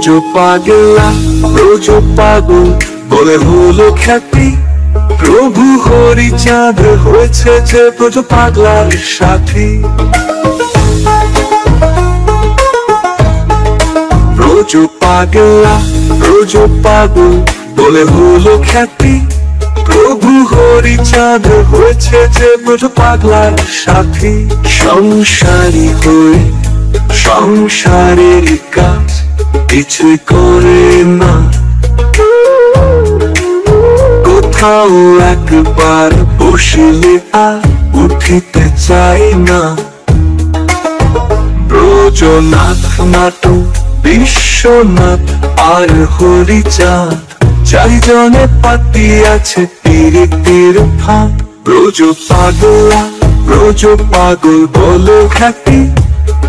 ব্রজ পাগলা ব্রজ পাগল বলে হলো খ্যাতি। প্রভু হরিচাঁদ হয়েছে যে ব্রজ পাগলার সাথী। ব্রজ পাগলা ব্রজ পাগল বলে হলো খ্যাতি। প্রভু হরিচাঁদ হয়েছে যে ব্রজ পাগলার সাথী। সংসারী হয়ে সংসারের কাজ কিছুই করে না, কোথাও একবার বসিলে আর উঠিতে চাই না। ব্রজনাথ নাটু বিশ্বনাথ আর হরিচাঁদ চারিজনে পাতি আছে তীরে তীর ফাঁদ। ব্রজ পাগলা ব্রজ পাগল বলে খ্যাতি।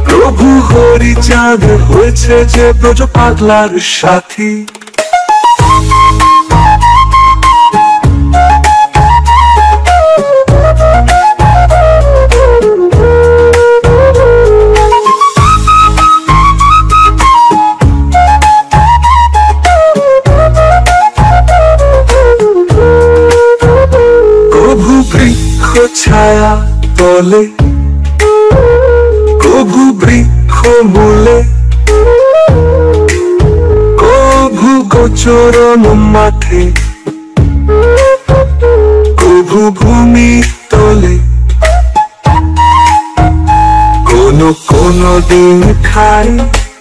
প্রভু হরিচাঁদ হয়েছে যে ব্রজ পাগলার সাথী। কভু বৃক্ষ ছায়া তলে কভু বৃক্ষ মূলে কভু গোচরণ মাঠে কভু ভূমি তলে। কোন দিন খাই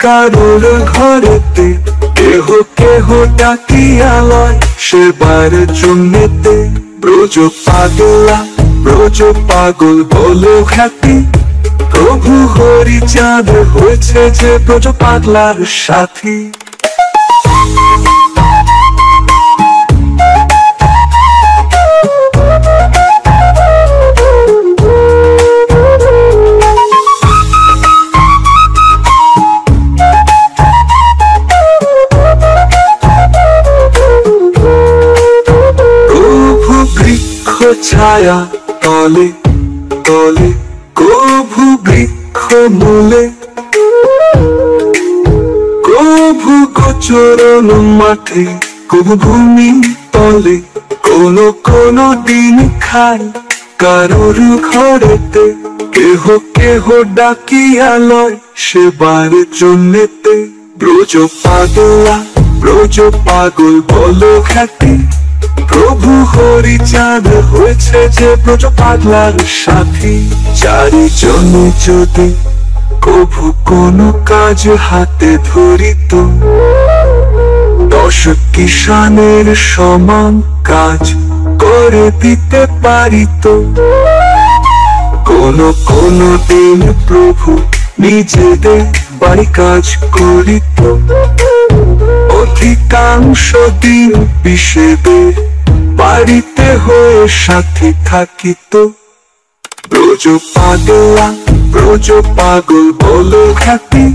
কারোর ঘরেতে, কেহ কেহ ডাকিয়া লয় সেবার জন্যেতে। ব্রজ পাগলা ব্রজ পাগল বলে খ্যাতি। প্রভু হরিচাঁদ হয়েছে যে ব্রজ পাগলার সাথী। প্রভু বৃক্ষ ছায়া তলে তলে কভু বৃক্ষ মূলে কভু গোচরণ মাঠে কভু ভূমি তলে। কোন দিন খাই কারোর ঘরেতে, কেহ কেহ ডাকিয়া লয় সেবার জন্যেতে। ব্রজ পাগলা ব্রজ পাগল বলে খ্যাতি। প্রভু হরিচাঁদ হয়েছে যে ব্রজ পাগলার সাথী। চারিজনে যদি কভু কোনো কাজ হাতে ধরিত, 10 কিষানের সমান কাজ করে দিতে পারিত। কোন দিন প্রভু নিজেদের বাড়ি কাজ করিত, অধিকাংশ দিন বিষেদের বাড়িতে হয়ে সাথী থাকিত। ব্রজ পাগলা ব্রজ পাগল বলে খ্যাতি।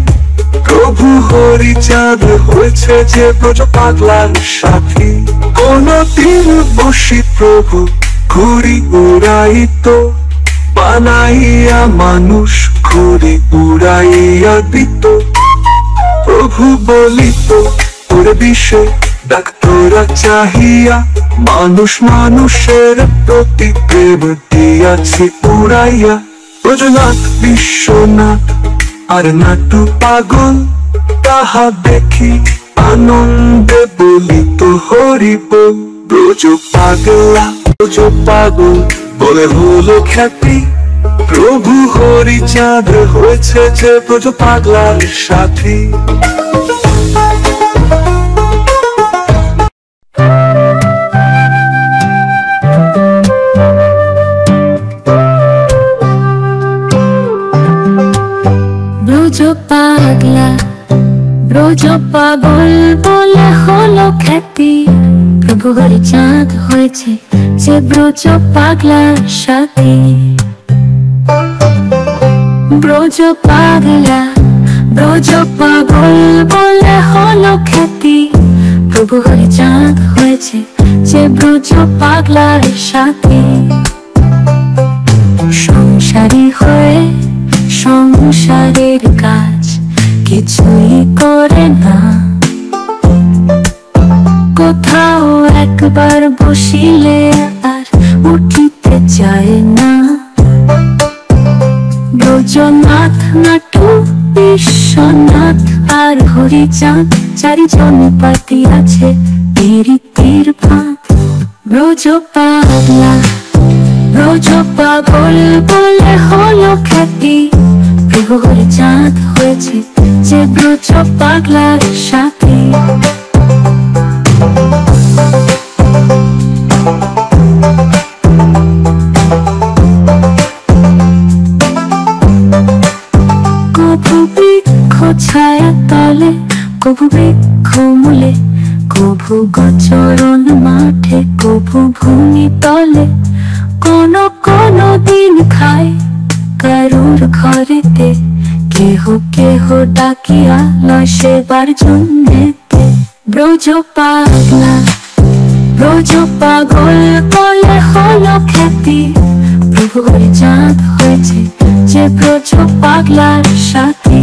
প্রভু হরিচাঁদ হয়েছে যে ব্রজ পাগলার সাথী। কোন দিন বসি প্রভু ঘুড়ি উড়াইত, বানাইয়া মানুষ ঘুড়ি উড়াইয়া দিত। প্রভু বলিত ওরে বিষে ডাক্তারা চাহিয়া, মানুষ মানুষের প্রতি প্রেম দিয়াছি উড়াইয়া। ব্রজনাথ বিশ্বনাথ আর নাটু পাগল তাহা দেখি আনন্দে বলিত হরি বল। ব্রজ পাগলা ব্রজ পাগল বলে হলো খ্যাতি। প্রভু হরিচাঁদ হয়েছে যে ব্রজ পাগলার সাথী। ব্রজ পাগলা ব্রজ পাগল বলে হলো খ্যাতি। প্রভু হরিচাঁদ হয়েছে যে ব্রজ পাগলার সাথী। ব্রজ পাগলা ব্রজ পাগল বলে হলো খ্যাতি। প্রভু হরিচাঁদ হয়েছে যে ব্রজ পাগলার সাথী। সংসারী হয়ে সংসারের কাজ কিছুই করে না, কোথাও একবার বসিলে আর উঠিতে চায় না। ব্রজনাথ, নাটু, বিশ্বনাথ আর হরিচাঁদ, চারিজন পাতি আছে পীড়িতির ভাত। ব্রজ পাগলা, ব্রজ পাগল বলে হলো খ্যাতি। প্রভু হরিচাঁদ হয়েছে যে ব্রজ পাগলার সাথী। কভু বৃক্ষ ছায়া তলে, কভু বৃক্ষ মূলে, কভু গোচরণ মাঠে, কভু ভূমি তলে। কোন কোন দিন খায় কারুর ঘরেতে, কেহ কেহ ডাকিয়া লয় সেবার জন্যেতে। ব্রজ পাগলা, ব্রজ পাগল বলে হলো খ্যাতি। প্রভু হরিচাঁদ হয়েছে যে ব্রজ পাগলার সাথী।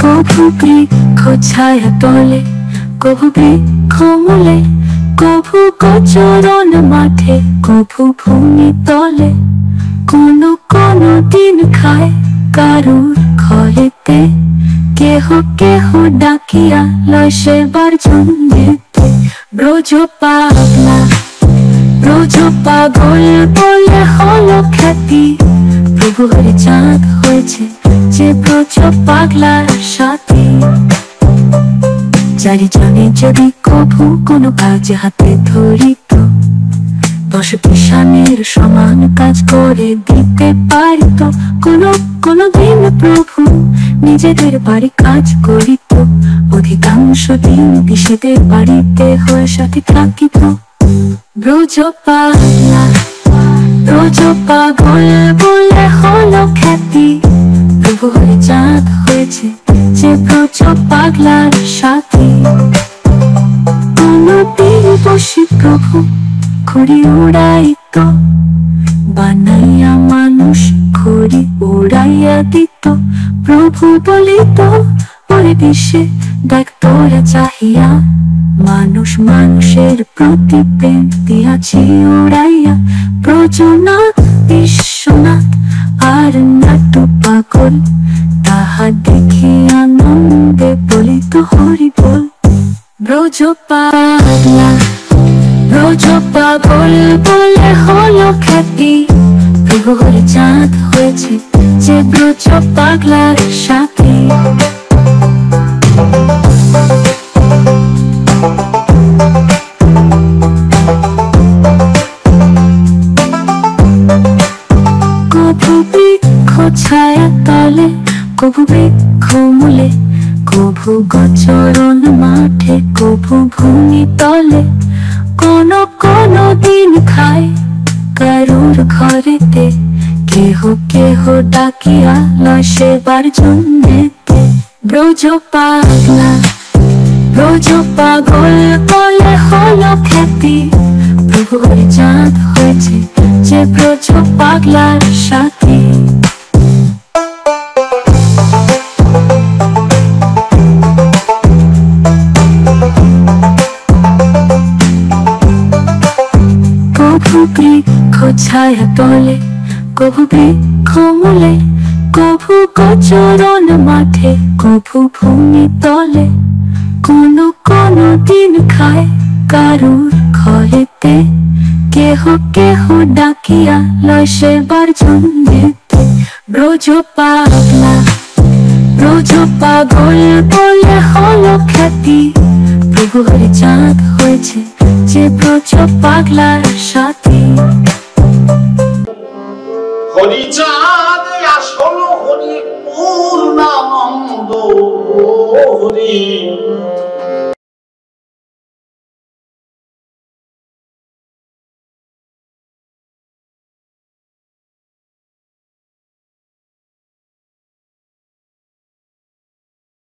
কভু বৃক্ষ ছায়া তলে, কভু বৃক্ষ মূলে, কভু গোচরণ মাঠে, কভু ভূমি তলে। কোন কোন দিন খায় কারুর ঘরেতে, কেহ কেহ ডাকিয়া লয় সেবার জন্যেতে। ব্রজ পাগলা, ব্রজ পাগল বলে হলো খ্যাতি। প্রভু হরিচাঁদ হয়েছে যে ব্রজ পাগলার সাথী। চারিজনে যদি কভু কোনো কাজে হাতে ধরিত, 10 কিষানের সমান কাজ করে দিতে পারিত। কোনো দিন প্রভু নিজেদের বাড়ি কাজ করিত, অধিকাংশ দিন পিসেদের বাড়িতে হয়ে সাথী থাকিত। ব্রজ পাগলা, ব্রজ পাগল বলে হলো খ্যাতি। প্রভু হরিচাঁদ হয়েছে যে ব্রজ পাগলার সাথী। কোনদিন বসি প্রভু খড়ি উড়াইত, বানাইয়া মানুষ খড়ি উড়াইয়া দিত। প্রভু বলিত ওরে দিশে দেখ তোরা চাহিয়া, মানুষ মানুষের প্রতি প্রেম দিয়াছি উড়াইয়া। ব্রজনাথ, বিশ্বনাথ আর নাটু পাগল, তাহা দেখি আনন্দে বলিত হরি বল। ব্রজ পাগলা, ব্রজ পাগল বলে হলো খ্যাতি। প্রভু হরিচাঁদ হয়েছে যে ব্রজ পাগলার সাথী। কভু বৃক্ষ ছায়া তলে, কভু বৃক্ষ মূলে, কভু গোচরণ মাঠে, কভু ভূমি তলে। কোন কোন দিন খায় কারুর ঘরেতে, কেহ কেহ ডাকিয়া লয় সেবার জন্যেতে। ব্রজ পাগলা, ব্রজ পাগল বলে হলো খ্যাতি। প্রভু হরিচাঁদ হয়েছে যে ব্রজ পাগলার সাথী। কভু বৃক্ষ ছায়া তলে, কভু বৃক্ষ মূলে, কভু গোচরণ মাঠে, কভু ভূমি তলে। কোন কোন দিন খায় কারুর ঘরেতে, কেহ কেহ ডাকিয়া লয় সেবার জন্যেতে। ব্রজ পাগলা, ব্রজ পাগল বলে হলো খ্যাতি। প্রভু হরিচাঁদ হয়েছে যে ব্রজ পাগলার সাথী। হরিচাঁদ আসল হরি পূর্ণানন্দ হরি।